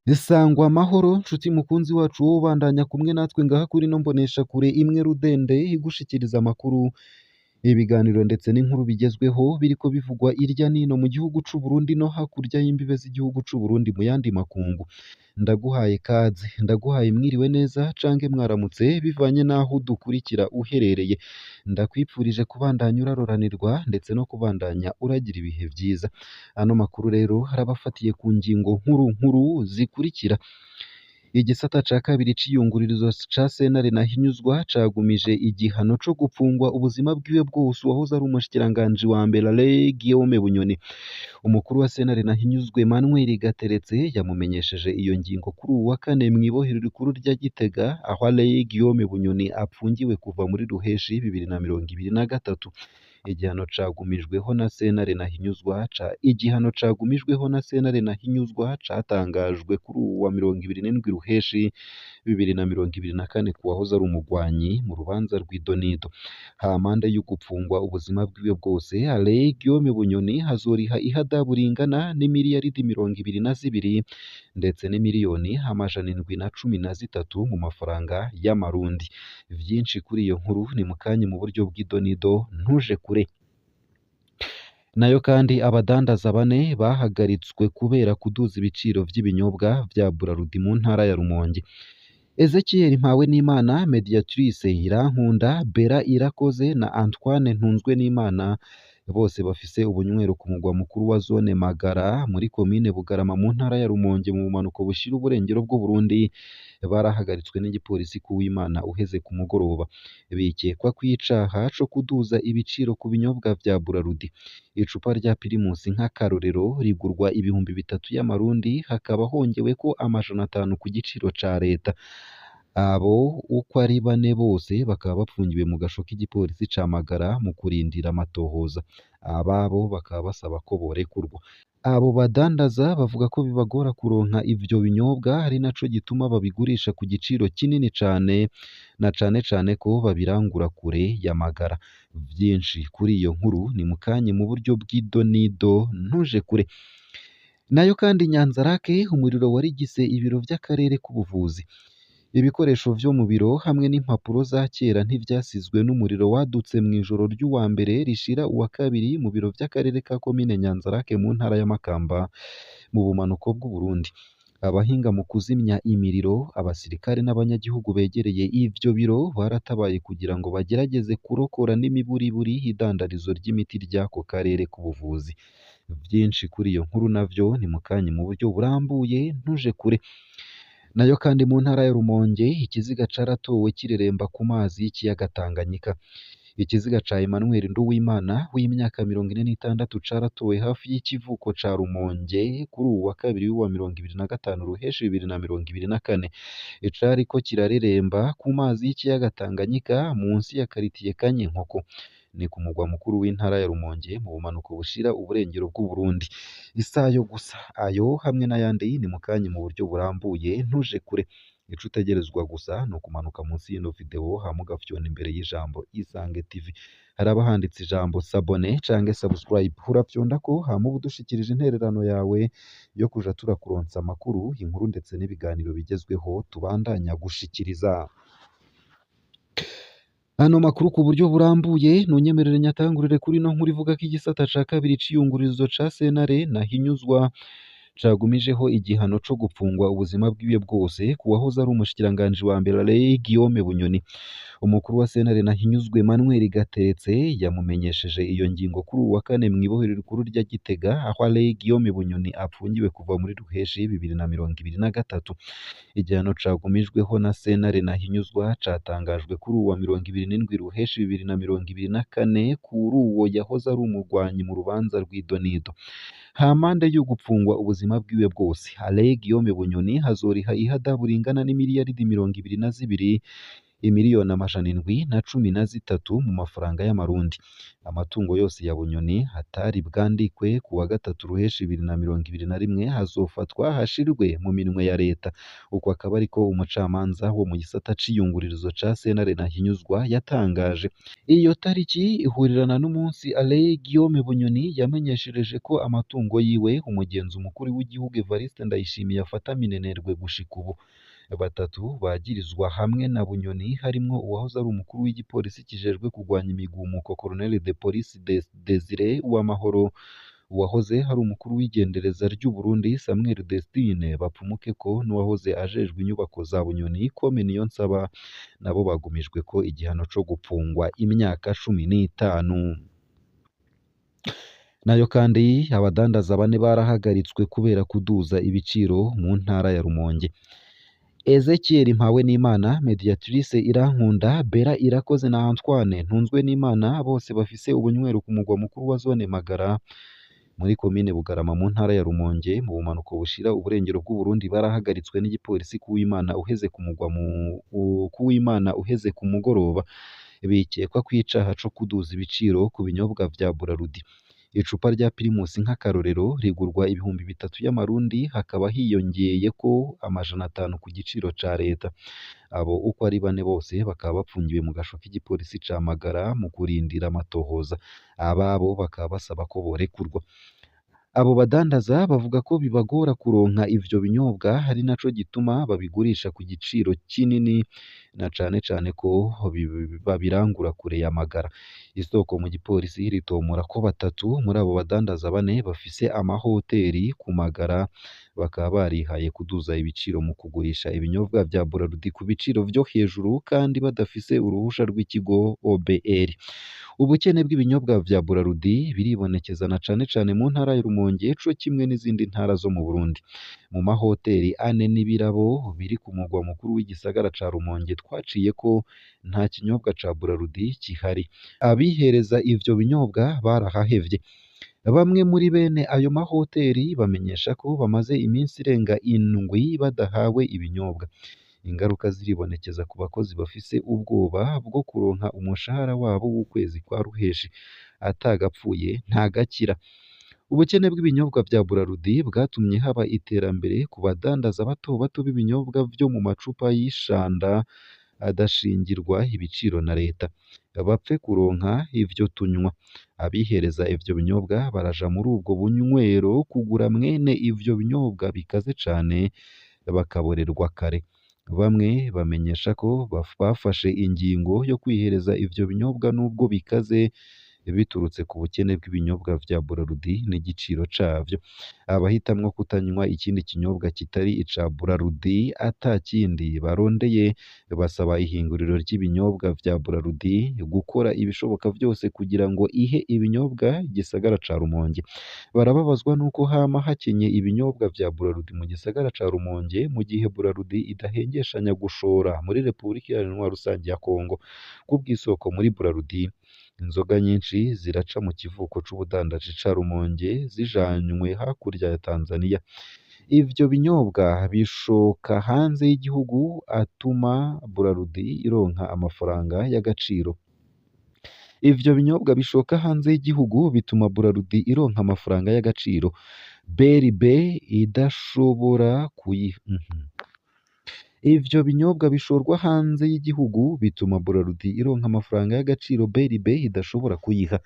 Isangwa amahoro nshuti mukunzi wacu wowe ubandanya kumwe natwe ngaha kuri ino mboneshakure imwe rudende igushikiriza amakuru, ibiganiro ndetse n'inkuru bigezweho biriko bivugwa irya nino mu gihugu c'u Burundi no hakurya y'imbibe z'igihugu c'u Burundi mu yandi makungu. Ndaguhaye kaze, ndaguhaye mwiriwe neza canke mwaramutse bivanye n'aho udukurikira uherereye. Ndakwipfurije kubandanya uraroranirwa ndetse no kubandanya uragira ibihe vyiza. Ano makuru rero harabafatiye ku ngingo nkuru zikurikira. Igisata ca kabiri c'iyungururizo ca sentare Ntahinyuzwa cagumije igihano co gupfungwa ubuzima bwiwe bwose uwahoze ari umushikiranganji wa mbere Alain Guillaume Bunyoni. Umukuru wa sentare Ntahinyuzwa Emmanuel Gateretse yamumenyesheje iyo ngingo kuri uwu wa kane mw'ibohero rikuru rya Gitega, aho Alain Guillaume Bunyoni apfungiwe kuva muri Ruheshi 2023. Igihano cagumijweho na sentare Ntahinyuzwa catangajwe kuri uwu wa 27 Ruheshi 2024 ku wahoze ari umugwanyi mu rubanza rw'idonido. Hampande y'ugupfungwa ubuzima bwiwe bwose, Alain Guillaume Bunyoni hazoriha ihadabu ringana n'imiliyaridi 22 ndetse n'imiliyoni 713 mu mafaranga y'amarundi. Vyinshi kuri iyo nkuru ni mukanye mu buryo bw'idonido ntuje kure. Nayo kandi abadandaza bane bahagaritswe kubera kuduza ibiciro vy'ibinyobwa vya Burarudi mu ntara ya Rumonge. Ezekiel Mpawenimana, Mediatrice Irankunda, Bera Irakoze na Antoine Ntunzwe n'Imana bose bafise ubunywero ku mugwa mukuru wa zone Magara muri komine Bugarama mu ntara ya Rumonge mu bumanuko bushira uburengero bw'u Burundi barahagaritswe n'igipolisi kuw'Imana uheze ku mugoroba. Bikekwa kw'icaha co kuduza ibiciro ku binyobwa vya Burarudi. Icupa rya Primus nk'akarorero rigurwa 3,000 y'amarundi, hakaba hongeweko 500 ku giciro ca leta. Abo uko ari bane bose bakaba bapfungiwe mu gasho k'igipolisi ca Magara mu kurindira amatohoza. Ababo bakaba basaba ko borekurwa. Abo badandaza bavuga ko bibagora kuronka ivyo binyobwa, ari naco gituma babigurisha ku giciro kinini cane, na cane ko babirangura kure ya Magara. Vyinshi kuri iyo nkuru ni mukanye mu buryo bw'idonido ntuje kure. Nayo kandi Nyanzarake umuriro warigise ibiro vy'akarere k'ubuvuzi. Ibikoresho vyo mu biro hamwe n'impapuro za kera ntivyasizwe n'umuriro wadutse mw'ijoro ry'uwa mbere rishira uwa kabiri mu biro vy'akarere ka komine Nyanzarake mu ntara ya Makamba mu bumanuko bw'u Burundi. Abahinga mu kuzimya imiriro, abasirikare n'abanyagihugu begereye ivyo biro baratabaye kugira ngo bagerageze kurokora n'imiburiburi idandarizo ry'imiti ry'ako karere k'ubuvuzi. Vyinshi kuri iyo nkuru navyo ni mukanye mu buryo burambuye ntuje kure. Nayo kandi mu ntara ya Rumonge ikiziga caratowe kireremba ku mazi y'ikiyaga Tanganyika. Ikiziga ca Emmanuel Nduwimana w'imyaka 46 caratowe hafi y'ikivuko ca Rumonge kuri uwu wa kabiri wa 25 Ruheshi 2024. Cariko kirareremba ku mazi y'ikiyaga Tanganyika munsi ya karitiye Kanyinkoko. Ni ku mugwa mukuru w'intara ya Rumonge mu bumanuko bushira uburengero bw'u Burundi. Isayo gusa ayo hamwe n'ayandi ni mukanye mu buryo burambuye ntuje kure. Ico utegerezwa gusa ni ukumanuka munsi y'ino video hama ugafyona imbere y'ijambo Isange TV. Haraba handitse ijambo s'abone canke subscribe, urafyondako hama uba udushikirije intererano yawe yo kuja turakuronsa amakuru, inkuru ndetse n'ibiganiro bigezweho tubandanya gushikiriza. Ano makuru ku buryo burambuye nunyemerere nyatangurire kuri no nkuru ivuga ko igisata ca kabiri c'iyungururizo ca sentare Ntahinyuzwa cagumijeho igihano co gupfungwa ubuzima bwiwe bwose ku wahoze ari umushikiranganji wa mbere Alain Guillaume Bunyoni. Umukuru wa sentare Ntahinyuzwa Emmanuel Gateretse yamumenyesheje iyo ngingo kuri uwu wa kane mw'ibohero rikuru rya Gitega, aho Alain Guillaume Bunyoni apfungiwe kuva muri Ruheshi 2023. Igihano cagumijweho na sentare Ntahinyuzwa catangajwe kuri uwu wa 27 Ruheshi 2024 kuri uwo yahoze ari umugwanyi mu rubanza rw'idonido. Hampande y'ugupfungwa ubuzima bwiwe bwose, Alain Guillaume Bunyoni hazoriha ihadabu ringana n'imiliyaridi 22 imiliyoni 713 mu mafaranga y'amarundi. Amatungo yose ya Bunyoni hatari bwandikwe ku wa gatatu ruheshi 2021 hazofatwa hashirwe mu minwe ya leta. Uko akaba ariko umucamanza wo mu gisata c'iyungururizo ca sentare Ntahinyuzwa yatangaje. Iyo tariki ihurirana n'umunsi Alain Guillaume Bunyoni yamenyeshereje ko amatungo yiwe umugenzi mukuru w'igihugu Evariste Ndayishimiye afata minenerwe gushika ubu. Batatu bagirizwa hamwe na Bunyoni harimwo uwahoze ari umukuru w'igipolisi kijejwe kurwanya imigumuko Colonel de Police Desire Uwamahoro, uwahoze hari umukuru w'igendereza ry'u Burundi Samuel Destine Bapfumukeko n'uwahoze ajejwe inyubako za Bunyoni Kome Niyonsaba, nabo bagumijwe ko igihano co gupfungwa imyaka 15. Nayo kandi abadandaza bane barahagaritswe kubera kuduza ibiciro mu ntara ya Rumonge. Ezekiel Mpawenimana, Mediatrice Irankunda, Bera Irakoze na Antoine Ntunzwe n'Imana bose bafise ubunywero ku mugwa mukuru wa zone Magara muri komine Bugarama mu ntara ya Rumonge mu bumanuko bushira uburengero bw'u Burundi barahagaritswe n'igipolisi kuw'Imana uheze ku mugoroba, bikekwa kwicaha co kuduza ibiciro ku binyobwa vya Burarudi. Icupa rya Primus nk'akarorero rigurwa 3,000 y'amarundi, hakaba hiyongeye ko 500 ku giciro ca leta. Abo uko ari bane bose bakaba bapfungiwe mu gasho k'igipolisi ca Magara mu kurindira amatohoza. Ababo bakaba basaba ko borekurwa. Abo badandaza bavuga ko bibagora kuronka ivyo binyobwa, hari naco gituma babigurisha ku giciro kinini, na cane cane ko babirangura kure ya Magara. Isoko mu gipolisi ritomora ko batatu muri abo badandaza bane bafise amahoteri ku Magara, bakaba barihaye kuduza ibiciro mu kugurisha ibinyobwa vya Burarudi ku biciro vyo hejuru kandi badafise uruhusha rw'ikigo OBR. Ubukene bw'ibinyobwa vya Burarudi biribonekeza na cane cane mu ntara ya Rumonge co kimwe n'izindi ntara zo mu Burundi. Mu mahoteri ane n'ibirabo biri ku mugwa mukuru w'igisagara ca Rumonge twaciye ko nta kinyobwa ca Burarudi kihari. Abihereza ivyo binyobwa barahahevye. Bamwe muri bene ayo mahoteri bamenyesha ko bamaze iminsi irenga 7 badahawe ibinyobwa. Ingaruka ziribonekeza ku bakozi bafise ubwoba bwo kuronka umushahara wabo w'ukwezi kwa ruheshi. Atagapfuye ntagakira. Ubukene bw'ibinyobwa vya Burarudi bwatumye haba iterambere ku badandaza bato bato b'ibinyobwa vyo mu macupa y'ishanda adashingirwa ibiciro na leta. Bapfe kuronka ivyo tunywa. Abihereza ivyo binyobwa baraja muri ubwo bunywero kugura mwene ivyo binyobwa bikaze cane, bakaborerwa kare. Bamwe bamenyesha ko bafashe ingingo yo kwihereza ivyo binyobwa nubwo bikaze, biturutse ku bukene bw'ibinyobwa vya Burarudi n'igiciro cavyo. Abahitamwo kutanywa ikindi kinyobwa kitari ica Burarudi atakindi barondeye, basaba ihinguriro ry'ibinyobwa vya Burarudi gukora ibishoboka vyose kugira ngo ihe ibinyobwa igisagara ca Rumonge. Barababazwa nuko hama hakenye ibinyobwa vya Burarudi mu gisagara ca Rumonge, mu gihe Burarudi idahengeshanya gushora muri Repubulika Iharanira Rusangi ya Kongo. Kubw'isoko muri Burarudi, inzoga nyinshi ziraca mu kivuko c'ubudandaji ca Rumonge zijanywe hakurya ya Tanzania. Ivyo binyobwa bishoka hanze y'igihugu atuma Burarudi ironka amafaranga y'agaciro. Ivyo binyobwa bishoka hanze y'igihugu bituma Burarudi ironka amafaranga y'agaciro. BRB idashobora Ivyo binyobwa bishorwa hanze y'igihugu bituma Burarudi ironka amafaranga y'agaciro BRB idashobora kuyiha.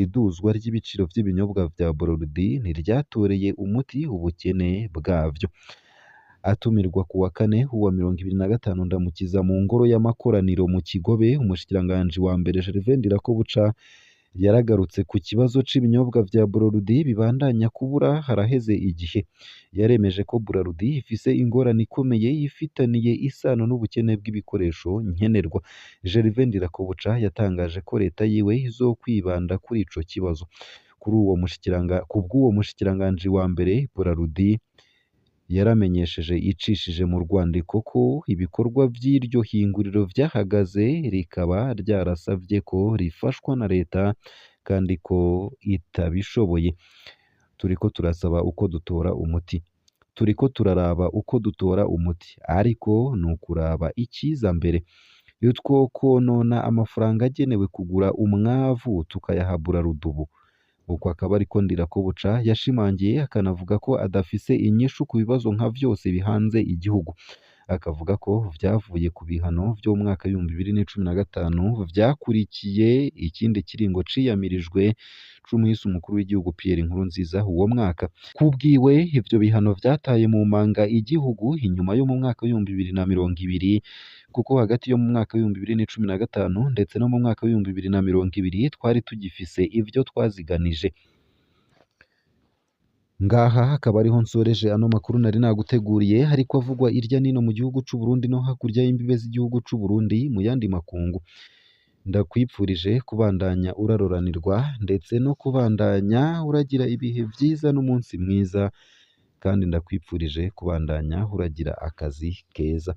Iduzwa ry'ibiciro vy'ibinyobwa vya Burarudi ntiryatoreye umuti ubukene bwavyo. Atumirwa ku wa kane wa 25 Ndamukiza mu ngoro y'amakoraniro mu Kigobe, umushikiranganji wa mbere Gervais Ndirakobuca yaragarutse ku kibazo c'ibinyobwa vya Burarudi bibandanya kubura haraheze igihe. Yaremeje ko Burarudi ifise ingorane ikomeye ifitaniye isano n'ubukene bw'ibikoresho nkenerwa. Gervais Ndirakobuca yatangaje ko leta yiwe izokwibanda kuri ico kibazo. Kubw'uwo mushikiranganji wa mbere, Burarudi yaramenyesheje icishije mu rwandiko ko ibikorwa vy'iryo hinguriro vyahagaze, rikaba ryarasavye ko rifashwa na leta kandi ko itabishoboye. Turiko turaraba uko dutora umuti, ariko nukuraba ikiza mbere. iyo twokonona amafaranga agenewe kugura umwavu tukayaha Burarudubu. Uko akaba ariko Ndirakobuca yashimangiye akanavuga ko adafise inyishu ku bibazo nka vyose bihanze igihugu. Akavuga ko vyavuye ku bihano vyo mu mwaka w'ibihumbi bibiri n'icumi na gatanu vyakurikiye ikindi kiringo ciyamirijwe c'umuhisi umukuru w'igihugu Pierre Nkurunziza uwo mwaka. Kubwiwe ivyo bihano vyataye mu manga igihugu inyuma yo mu mwaka w'ibihumbi bibiri na mirongo ibiri, kuko hagati yo mu mwaka w'ibihumbi bibiri n'icumi na gatanu ndetse no mu mwaka w'ibihumbi bibiri na mirongo ibiri twari tugifise ivyo twaziganije. Ngaha hakaba ariho nsoreje ano makuru nari naguteguriye ariko avugwa irya nino mu gihugu c'u Burundi no hakurya y'imbibe z'igihugu c'u Burundi mu yandi makungu. Ndakwipfurije kubandanya uraroranirwa ndetse no kubandanya uragira ibihe vyiza n'umunsi mwiza, kandi ndakwipfurije kubandanya uragira akazi keza.